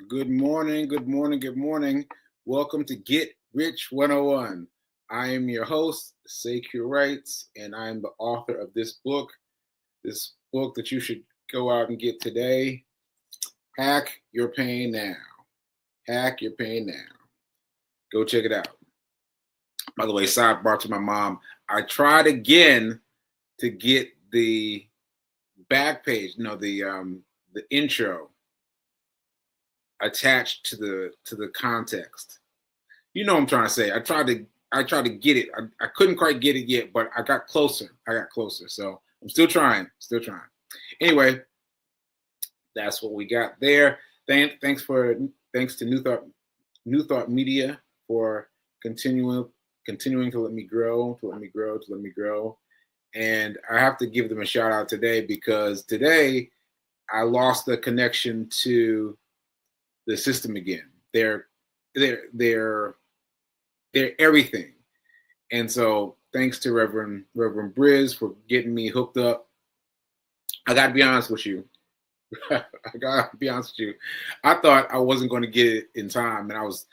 Good morning, good morning, good morning. Welcome to Get Rich 101. I am your host, Sekouwrites, Rights, and I'm the author of this book that you should go out and get today. Hack Your Pain Now. Hack Your Pain Now. Go check it out. By the way, sidebar to my mom. I tried again to get the back page, the intro attached to the context. You know what I'm trying to say. I tried to get it. I couldn't quite get it yet, but I got closer. So I'm still trying. Anyway, that's what we got there. Thanks to New Thought Media for continuing to let me grow. And I have to give them a shout out today because today I lost the connection to the system again. They're everything. And so thanks to Reverend Briz for getting me hooked up. I gotta be honest with you. I thought I wasn't going to get it in time, and I was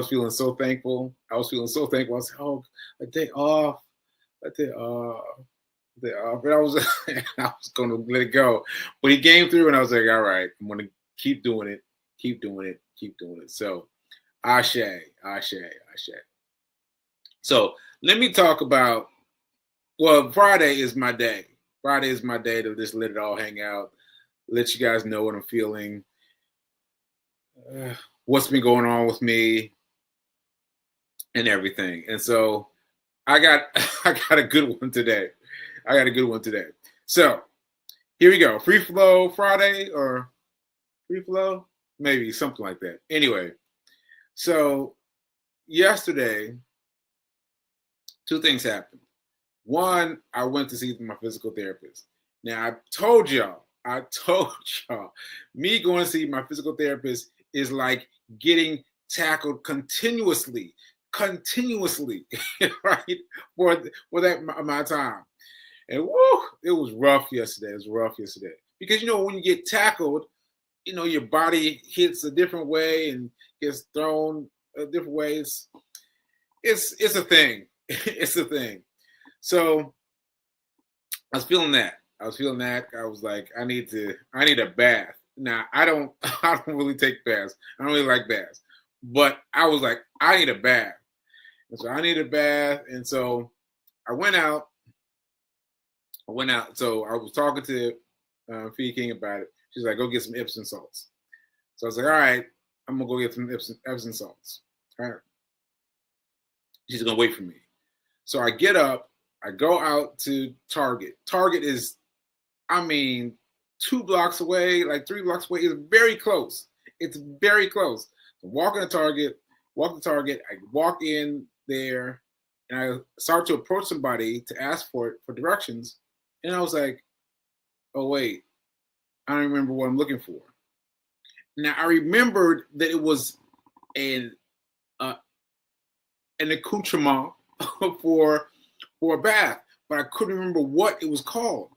feeling so thankful. I was like, oh, a day off. But I was going to let it go. But he came through, and I was like, all right, I'm going to keep doing it. So, ashe. So let me talk about. Well, Friday is my day. To just let it all hang out. Let you guys know what I'm feeling, what's been going on with me, and everything. And so I got a good one today. So here we go. Free flow Friday or free flow, maybe something like that. Anyway, so yesterday, two things happened. One, I went to see my physical therapist. Now I told y'all, me going to see my physical therapist is like getting tackled continuously, right? For that amount of time. And it was rough yesterday. Because, when you get tackled, your body hits a different way and gets thrown a different way. It's a thing. It's a thing. So I was feeling that. I was like, I need a bath. Now I don't really take baths. I don't really like baths. But I was like, I need a bath. And so I need a bath. And so I went out. So I was talking to Fee King about it. She's like, go get some Epsom salts. So I was like, all right, I'm gonna go get some Epsom salts. All right. She's gonna wait for me. So I get up, I go out to Target. Target is 2 blocks away, like 3 blocks away. It's very close. So walking to Target, I walk in there, and I start to approach somebody to ask for directions. And I was like, oh, wait, I don't remember what I'm looking for. Now, I remembered that it was an accoutrement for a bath, but I couldn't remember what it was called.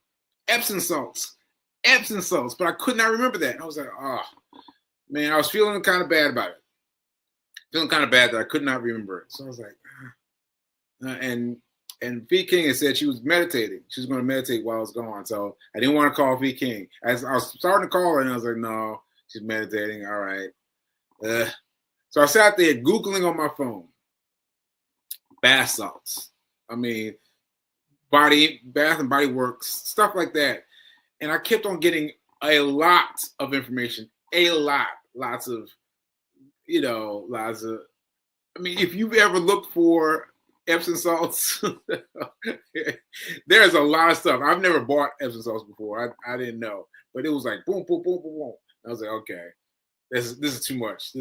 Epsom salts, but I could not remember that. I was like, oh, man, I was feeling kind of bad about it. Feeling kind of bad that I could not remember it. So I was like, and V King had said she was meditating. She was going to meditate while I was gone. So I didn't want to call V King. As I was starting to call her, and I was like, no, she's meditating. All right. So I sat there Googling on my phone. Bath salts. Bath and Body Works, stuff like that. And I kept on getting a lot of information. Lots of, if you've ever looked for Epsom salts, there's a lot of stuff. I've never bought Epsom salts before. I didn't know. But it was like boom, boom, boom, boom, boom. I was like, okay, this is too much.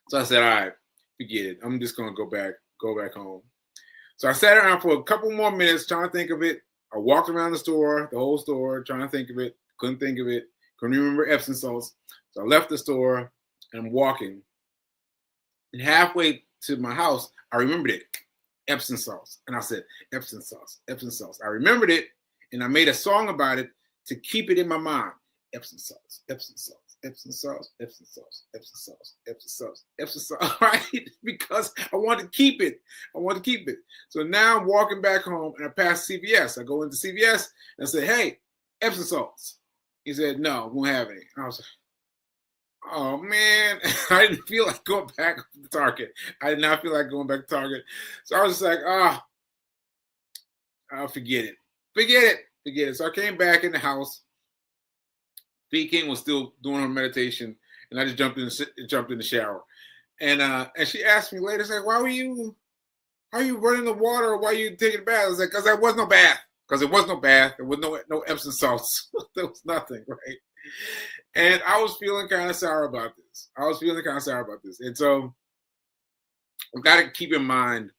So I said, all right, forget it. I'm just gonna go back home. So I sat around for a couple more minutes trying to think of it. I walked around the whole store, trying to think of it. Couldn't think of it. Couldn't remember Epsom salts. So I left the store and I'm walking. And halfway to my house, I remembered it. Epsom salts. And I said, Epsom salts. I remembered it and I made a song about it to keep it in my mind. Epsom salts. Epsom salts, Epsom salts, Epsom salts, Epsom salts, Epsom salts, right? Because I want to keep it. I want to keep it. So now I'm walking back home and I pass CVS. I go into CVS and I say, hey, Epsom salts. He said, no, we won't have any. And I was like, oh man, I didn't feel like going back to Target. I did not feel like going back to Target. So I was just like, I'll forget it. Forget it. So I came back in the house. B King was still doing her meditation, and I just jumped in the shower. And she asked me later, like, why are you running the water, or why are you taking a bath? I was like, because there was no bath. There was no Epsom salts. There was nothing, right? And I was feeling kind of sour about this. And so I've got to keep in mind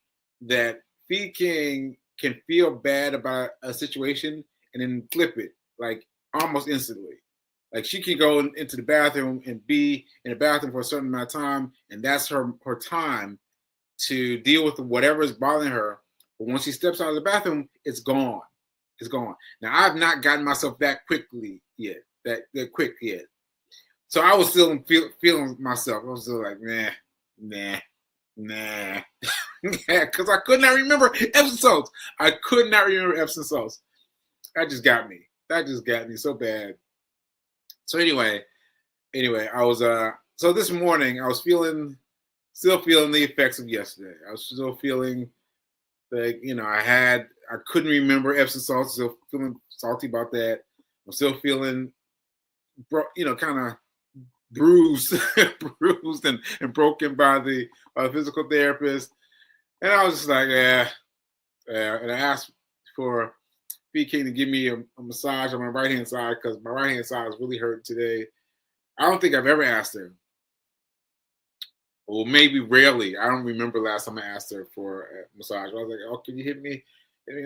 that B King can feel bad about a situation and then flip it like almost instantly. Like she can go into the bathroom and be in the bathroom for a certain amount of time, and that's her time to deal with whatever is bothering her. But once she steps out of the bathroom, it's gone. It's gone. Now I've not gotten myself that quickly yet. That quick yet. So I was still feeling myself. I was still like, nah. Because I could not remember Epsom salts. That just got me so bad. So anyway, I was so this morning I was still feeling the effects of yesterday. I was still feeling that, I couldn't remember Epsom salts, still feeling salty about that. I'm still feeling, kind of bruised and broken by the physical therapist. And I was just like, yeah. And I asked for B King to give me a massage on my right-hand side because my right-hand side is really hurting today. I don't think I've ever asked her. Or maybe rarely. I don't remember last time I asked her for a massage. I was like, oh, can you hit me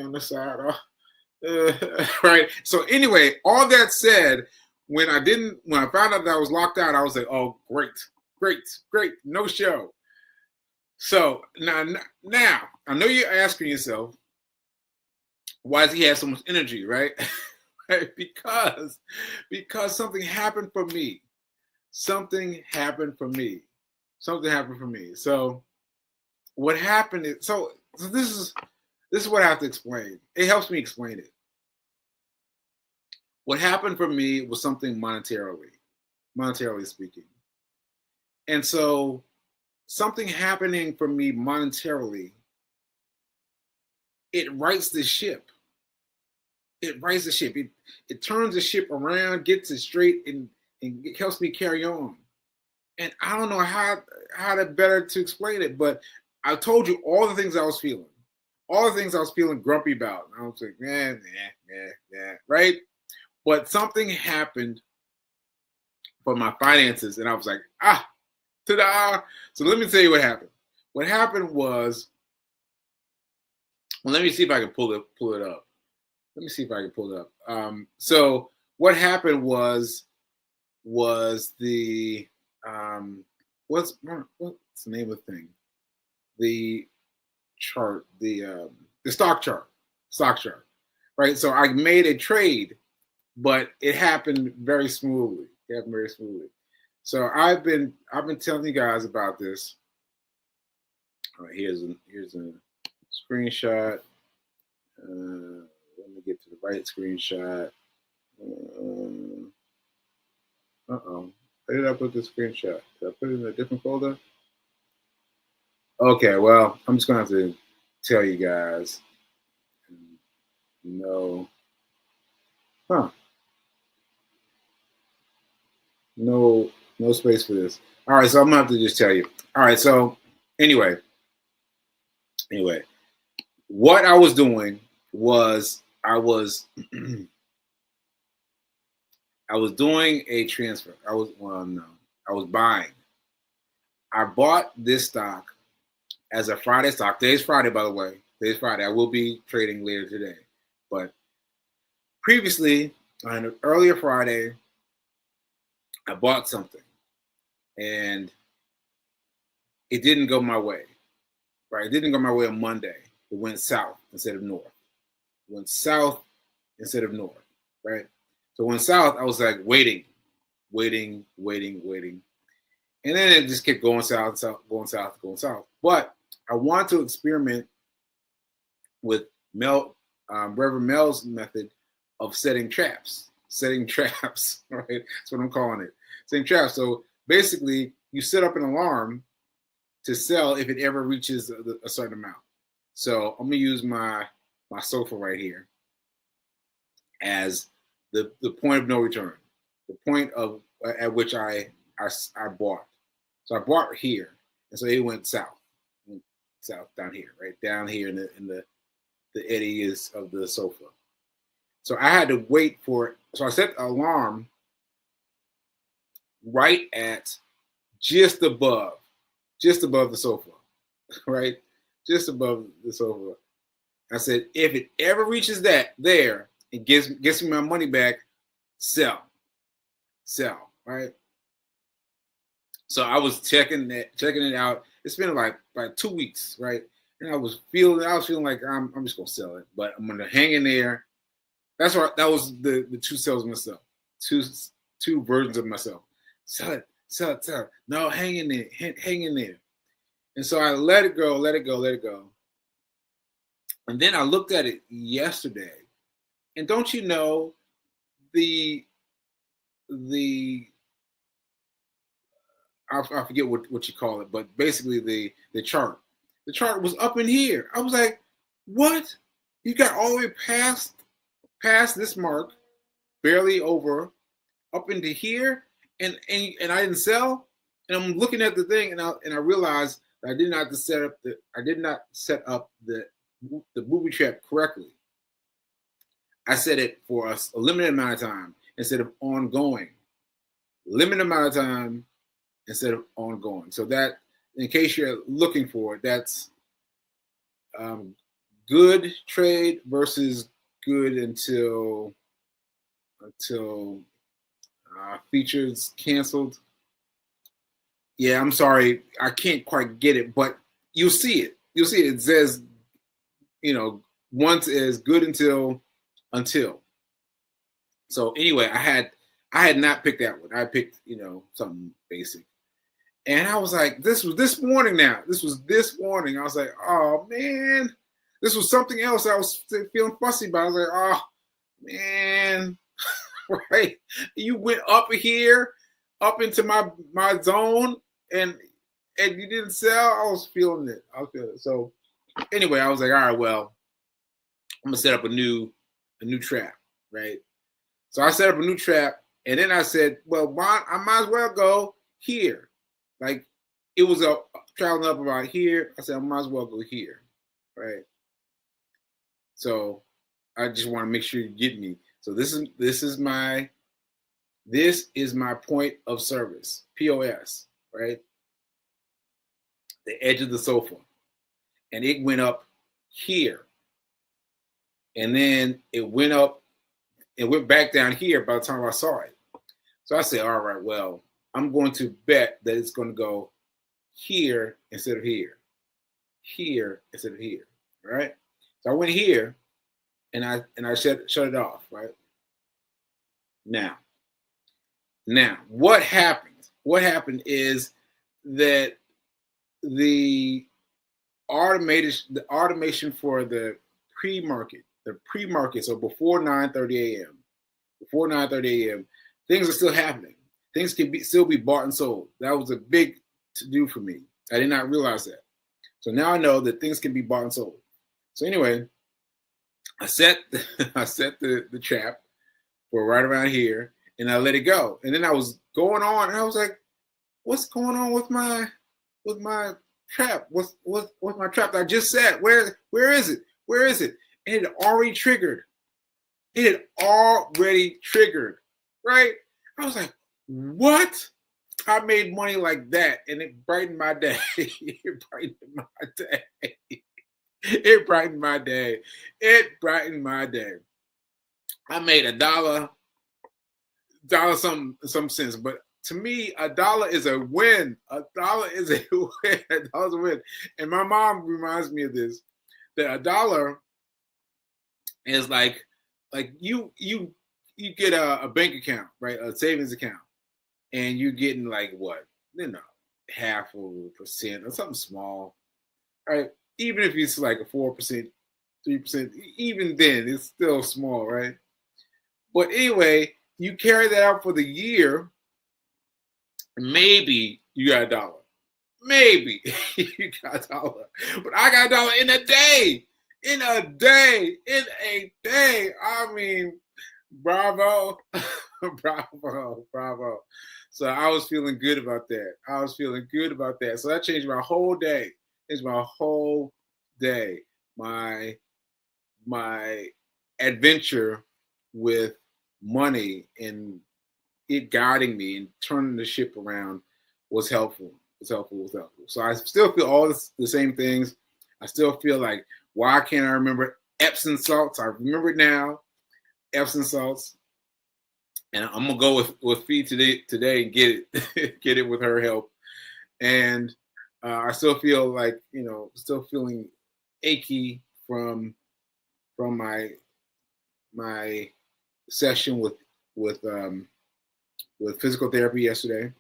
on the side? Right. So anyway, all that said, when I found out that I was locked out, I was like, oh, great, no show. So now I know you're asking yourself, why does he have so much energy, right? because something happened for me. Something happened for me. So what happened is, so this is what I have to explain. It helps me explain it. What happened for me was something monetarily speaking. And so something happening for me monetarily, it rights the ship. It turns the ship around, gets it straight, and it helps me carry on. And I don't know how to better to explain it, but I told you all the things I was feeling. All the things I was feeling grumpy about. I was like, nah, right? But something happened for my finances, and I was like, ta-da! So let me tell you what happened. What happened was, well, let me see if I can pull it up. So what happened was the what's the name of the thing? The chart, the stock chart, right? So I made a trade, but it happened very smoothly. So I've been telling you guys about this. All right, here's a screenshot. Let me get to the right screenshot. Where did I put the screenshot? Did I put it in a different folder? Okay, well, I'm just gonna have to tell you guys. No. No space for this. All right, so I'm gonna have to just tell you. All right, so anyway, what I was doing was I was doing a transfer. I was buying. I bought this stock as a Friday stock. Today's Friday, by the way. Today's Friday. I will be trading later today. But previously, on an earlier Friday, I bought something. And it didn't go my way. Right? It didn't go my way on Monday. It went south instead of north. Right? So when south, I was like waiting. waiting. And then it just kept going south. But I want to experiment with Reverend Mel's method of setting traps. Right? That's what I'm calling it. Setting traps. So basically, you set up an alarm to sell if it ever reaches a certain amount. So I'm gonna use my sofa right here as the point of no return, the point of at which I bought. So I bought here, and so it went south down here, right down here in the eddy is of the sofa. So I had to wait for it. So I set the alarm right at just above the sofa, right? Just above the sofa. I said, if it ever reaches that there, it gets me my money back, sell, right? So I was checking it out. It's been like 2 weeks, right? And I was feeling like I'm just gonna sell it, but I'm gonna hang in there. That's right. That was the two selves of myself, two versions of myself. Sell it. No, hang in there. And so I let it go. And then I looked at it yesterday, and don't you know I forget what you call it, but basically the chart. The chart was up in here. I was like, what? You got all the way past this mark, barely over, up into here, and I didn't sell. And I'm looking at the thing, and I realized that I did not set up the booby trap correctly. I set it for a limited amount of time instead of ongoing. Limited amount of time instead of ongoing. So that, in case you're looking for it, that's good trade versus good until features canceled. Yeah, I'm sorry, I can't quite get it, but you'll see it. It says, once is good until. So anyway, I had not picked that one. I picked, something basic. And I was like, this was this morning now. This was this morning. I was like, oh man, this was something else I was feeling fussy about. I was like, oh man, right? You went up here, up into my zone, and you didn't sell. I was feeling it. So anyway, I was like, all right, well, I'm gonna set up a new trap, right? So I set up a new trap, and then I said, well, I might as well go here. Like, it was traveling up about here. I said, I might as well go here, right? So I just want to make sure you get me. So this is my point of service, POS, right? The edge of the sofa, and it went up here, and then it went back down here by the time I saw it. So I said, all right, well, I'm going to bet that it's going to go here instead of here. Here instead of here, right? So I went here, and I shut it off, right? Now, what happened? What happened is that the automation for the pre-market, so before 9:30 a.m., things are still happening. Things can still be bought and sold. That was a big to-do for me. I did not realize that. So now I know that things can be bought and sold. So anyway, I set the trap for right around here, and I let it go. And then I was going on, and I was like, what's going on with my trap? What's my trap that I just set? Where is it? And it had already triggered. Right? I was like, what? I made money like that, and it brightened my day. It brightened my day. I made $1 some cents, but to me, $1 is a win. $1 is a win. $1 a win. And my mom reminds me of this, that $1 is like you get a bank account, right? A savings account. and you're getting like what, half of a percent or something small, right? Even if it's like a 4%, 3%, even then it's still small, right? But anyway, you carry that out for the year, maybe you got $1. Maybe you got $1. But I got $1 in a day. In a day. In a day. I mean, bravo. Bravo. So I was feeling good about that. So that changed my whole day. My adventure with money and it guiding me and turning the ship around was helpful. So I still feel all the same things. I still feel like, why can't I remember Epsom salts? I remember it now, Epsom salts. And I'm gonna go with Fee today and get it get it with her help. And I still feel like, still feeling achy from my session with physical therapy yesterday,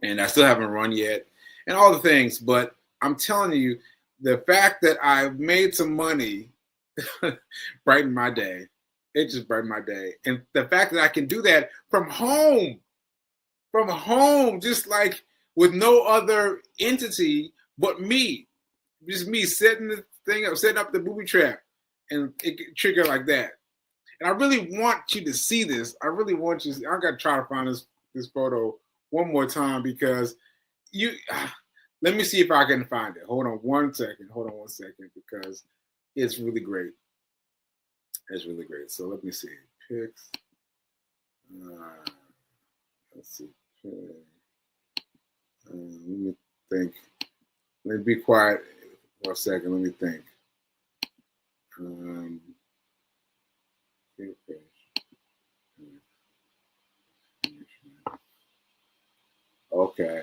and I still haven't run yet, and all the things. But I'm telling you, the fact that I've made some money brightened my day. It just brightened my day, and the fact that I can do that from home, just like with no other entity but me, just me setting the thing up, setting up the booby trap, and it trigger like that. And I really want you to see this. I really want you to see. I got to try to find this photo one more time because let me see if I can find it. Hold on one second because it's really great. It's really great. So let me see. Pics. Let's see. Let me think. Let me be quiet for a second. Let me think. Okay.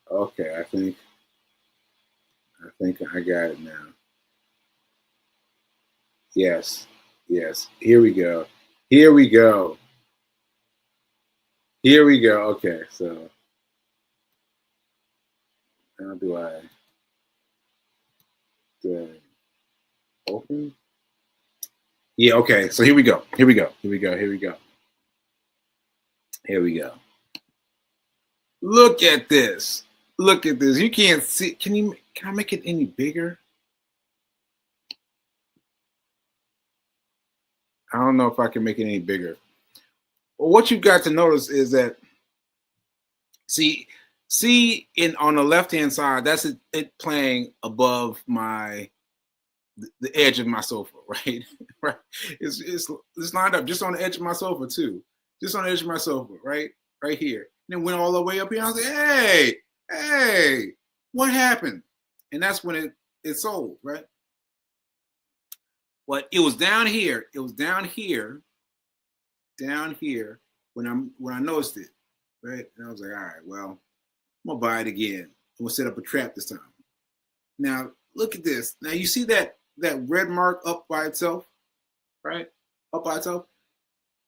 I think I got it now. Yes. Here we go. Okay, so how do I open? Yeah, okay. So here we go. Look at this. You can't see. Can I make it any bigger? I don't know if I can make it any bigger. Well, what you've got to notice is that see on the left-hand side, that's it playing above the edge of my sofa, right? Right. It's lined up just on the edge of my sofa too. Just on the edge of my sofa, right here. And it went all the way up here. I was like, hey, what happened? And that's when it sold, right? But it was down here. When I noticed it, right? And I was like, all right, well, I'm gonna buy it again. I'm gonna set up a trap this time. Now look at this. Now you see that red mark up by itself, right? Up by itself.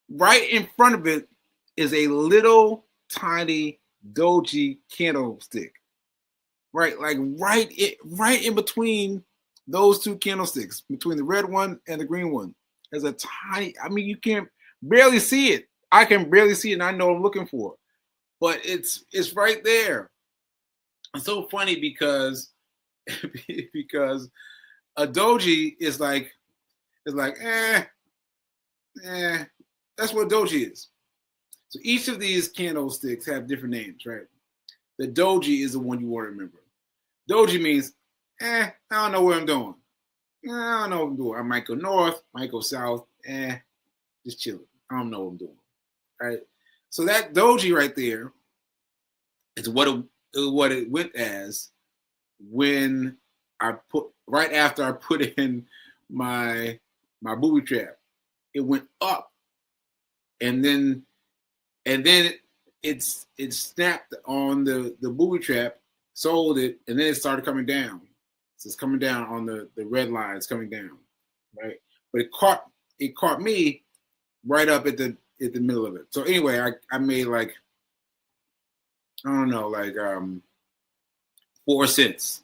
Right in front of it is a little tiny doji candlestick. Right, like right in between those two candlesticks, between the red one and the green one. There's a tiny, you can barely see it. I can barely see it, and I know what I'm looking for. But it's right there. It's so funny because a doji is like that's what a doji is. So each of these candlesticks have different names, right? The doji is the one you want to remember. Doji means, I don't know what I'm doing. I don't know what I'm doing. I might go north, might go south, just chilling. I don't know what I'm doing, right? So that doji right there is what it went as when right after I put in my booby trap. It went up, and then it snapped on the booby trap, sold it, and then it started coming down. So it's coming down on the red line. It's coming down, right? But it caught me right up at the middle of it. So anyway, I made like I don't know, like 4 cents.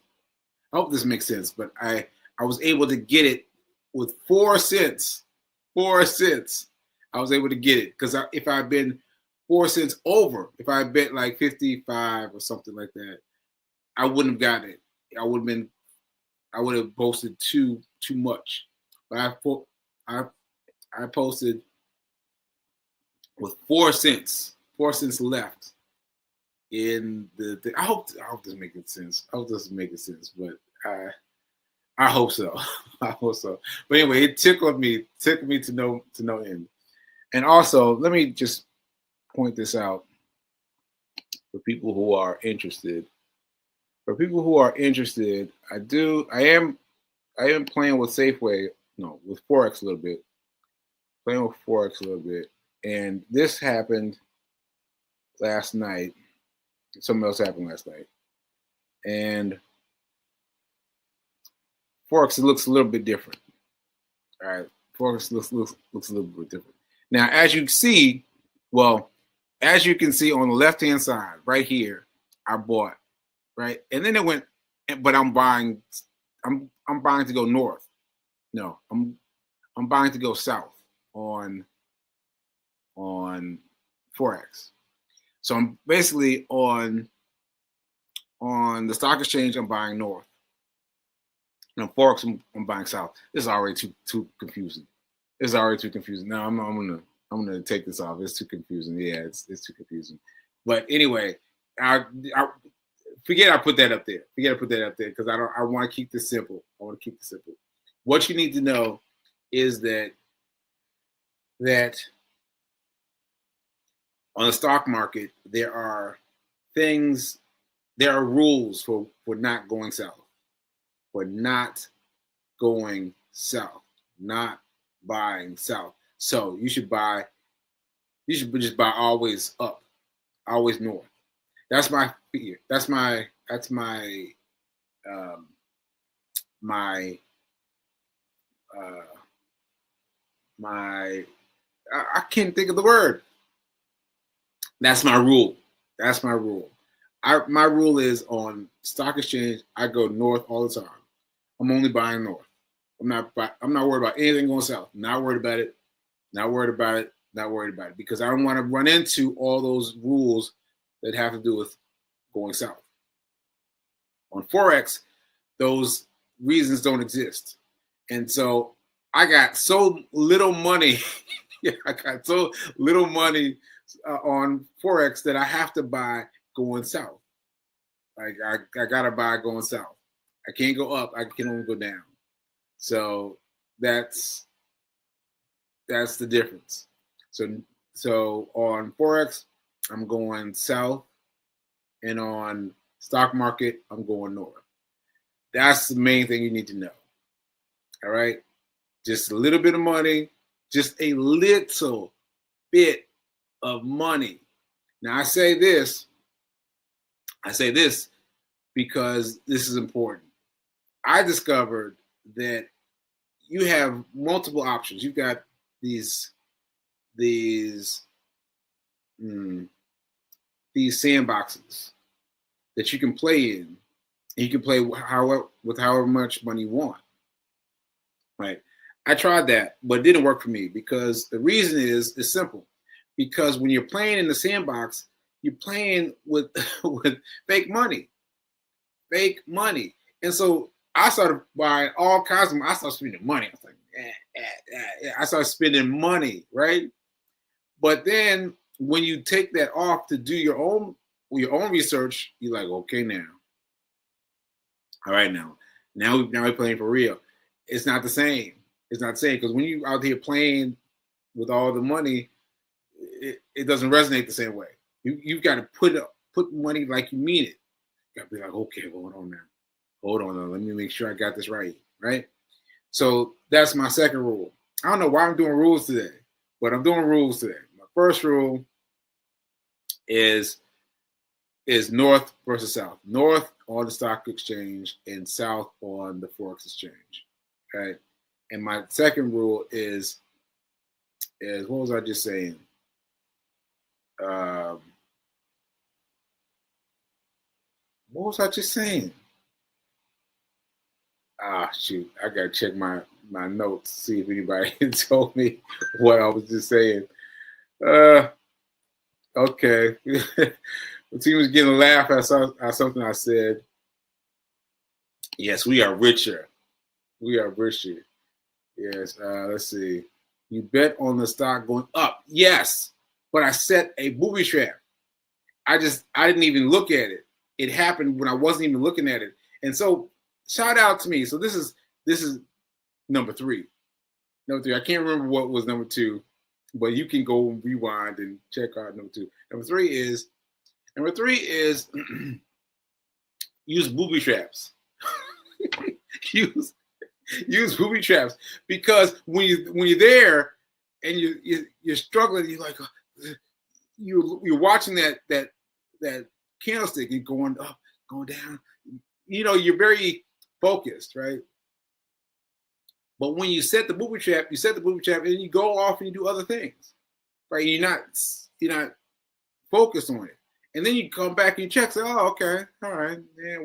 I hope this makes sense, but I was able to get it with 4 cents. 4 cents. I was able to get it because if I had been 4 cents over, if I had bet like 55 or something like that, I wouldn't have gotten it. I would have posted too much. But I posted with 4 cents, 4 cents left in the thing. I hope this is making sense. I hope this is making sense, but I hope so. I hope so. But anyway, it tickled me to no end. And also, let me just point this out for people who are interested. For people who are interested, I am playing with with Forex a little bit. Playing with Forex a little bit. And this happened last night. Something else happened last night. And Forex looks a little bit different. All right. Forex looks a little bit different. Now, as you can see on the left-hand side, right here, I bought, right? And then it went, but I'm buying to go north. No, I'm buying to go south on Forex. So I'm basically on the stock exchange, I'm buying north. And on Forex, I'm buying south. This is already too confusing. It's already too confusing. Now I'm gonna take this off. It's too confusing. Yeah, it's too confusing. But anyway, I forget I put that up there. Because I want to keep this simple. What you need to know is that on the stock market there are rules for not going south. Not buying south. So you should just buy always up, always north. That's my fear. That's my I can't think of the word. That's my rule. My rule is on stock exchange, I go north all the time. I'm only buying north. I'm not worried about anything going south. Not worried about it. Because I don't want to run into all those rules that have to do with going south. On Forex, those reasons don't exist. And so I got so little money. On Forex that I have to buy going south. Like I gotta buy going south. I can't go up. I can only go down. So that's the difference. So on Forex, I'm going south, and on stock market, I'm going north. That's the main thing you need to know. All right, just a little bit of money, just a little bit of money. Now I say this because this is important. I discovered that you have multiple options. You've got these sandboxes that you can play in. You can play with however much money you want. Right? I tried that, but it didn't work for me because the reason is simple. Because when you're playing in the sandbox, you're playing with fake money. And so I started buying all kinds of. I started spending money. I was like, I started spending money, right? But then when you take that off to do your own research, you're like, okay, now, all right, now we're playing for real. It's not the same. Because when you out here playing with all the money, it doesn't resonate the same way. You've got to put money like you mean it. You got to be like, okay, hold on now. Let me make sure I got this right. So that's my second rule. I don't know why I'm doing rules today, but I'm doing rules today. My first rule is north versus south. North on the stock exchange and south on the Forex exchange. Okay. And my second rule is what was I just saying? What was I just saying? Ah, shoot. I got to check my notes, see if anybody told me what I was just saying. Okay. The team was getting a laugh at something I said. Yes, we are richer. We are richer. Yes. Let's see. You bet on the stock going up. Yes. But I set a booby trap. I didn't even look at it. It happened when I wasn't even looking at it. And so shout out to me. So this is number 3. Number 3. I can't remember what was number 2, but you can go and rewind and check out number 2. Number three is use booby traps. use booby traps, because when you're there and you're struggling, you're like you're watching that candlestick and going up, going down. You're very focused, right? But when you set the booby trap, and you go off and you do other things, right? You're not focused on it. And then you come back and you check, say, oh, okay, all right, yeah,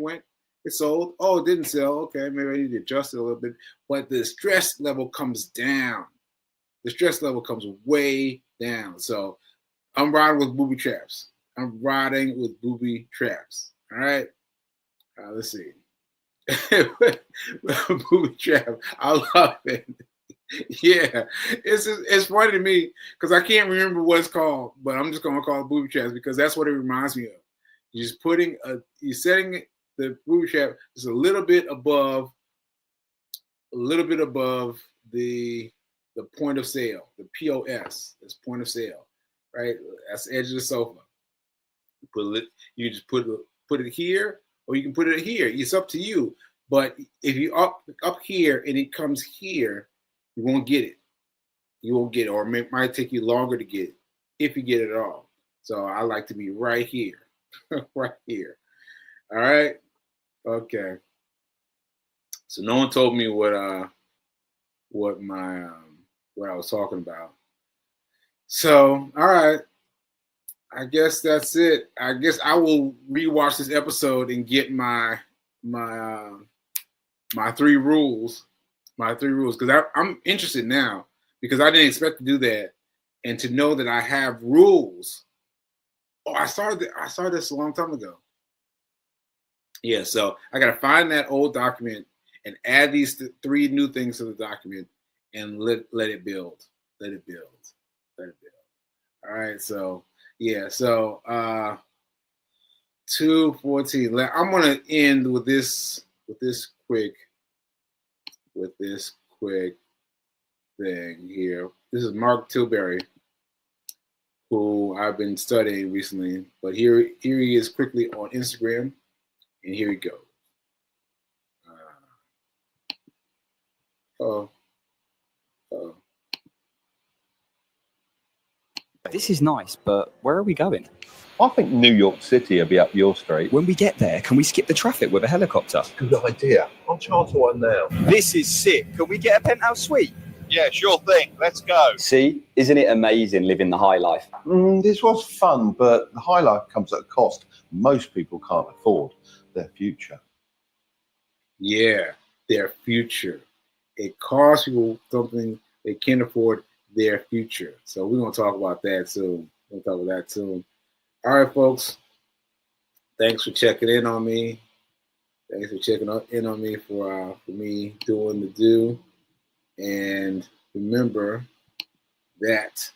it sold. Oh, it didn't sell. Okay, maybe I need to adjust it a little bit. But the stress level comes down. The stress level comes way down. So I'm riding with booby traps. All right. Let's see. Booby trap. I love it. Yeah, it's funny to me because I can't remember what it's called, but I'm just gonna call it booby traps because that's what it reminds me of. You're just you're setting the booby trap just a little bit above the point of sale, the POS. That's point of sale, right? That's the edge of the sofa. You just put it here, or you can put it here. It's up to you. But if you up here and it comes here, you won't get it. You won't get it, or it might take you longer to get it, if you get it at all. So I like to be right here, right here. All right. Okay. So no one told me what I was talking about. So all right. I guess that's it. I guess I will rewatch this episode and get my 3 rules. My 3 rules, because I'm interested now, because I didn't expect to do that, and to know that I have rules. Oh, I started this a long time ago. Yeah, so I got to find that old document and add these 3 new things to the document and let it build. Let it build. All right, so yeah, so 2:14. I'm gonna end with this quick thing here. This is Mark Tilbury, who I've been studying recently, but here he is quickly on Instagram, and here he goes. This is nice, but where are we going? I think New York City will be up your street. When we get there, can we skip the traffic with a helicopter? Good idea. I'll charter one now. This is sick. Can we get a penthouse suite? Yeah, sure thing. Let's go. See, isn't it amazing living the high life? This was fun, but the high life comes at a cost most people can't afford. Their future. Yeah, their future. It costs people something they can't afford, their future. So we're going to talk about that soon. All right, folks. Thanks for checking in on me. Thanks for checking in on me for me doing the do. And remember that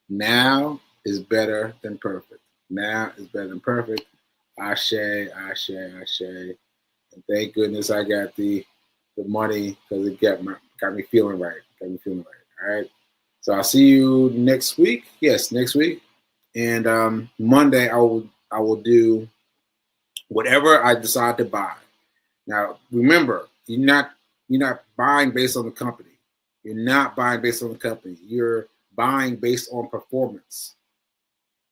now is better than perfect. Now is better than perfect. Ashe. And thank goodness I got the money, because it got me feeling right. All right. So I'll see you next week. Yes, next week. And Monday I will do whatever I decide to buy. Now remember, you're not buying based on the company. You're not buying based on the company. You're buying based on performance.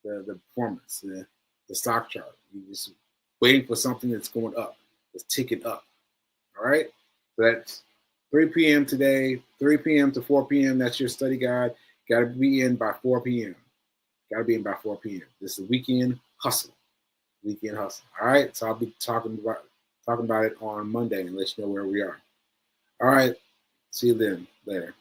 The performance, the stock chart. You're just waiting for something that's going up. It's ticking up. All right. So that's 3 p.m. today, 3 p.m. to 4 p.m. That's your study guide. Got to be in by 4 p.m. This is the weekend hustle. Weekend hustle. All right. So I'll be talking about it on Monday and let you know where we are. All right. See you then. Later.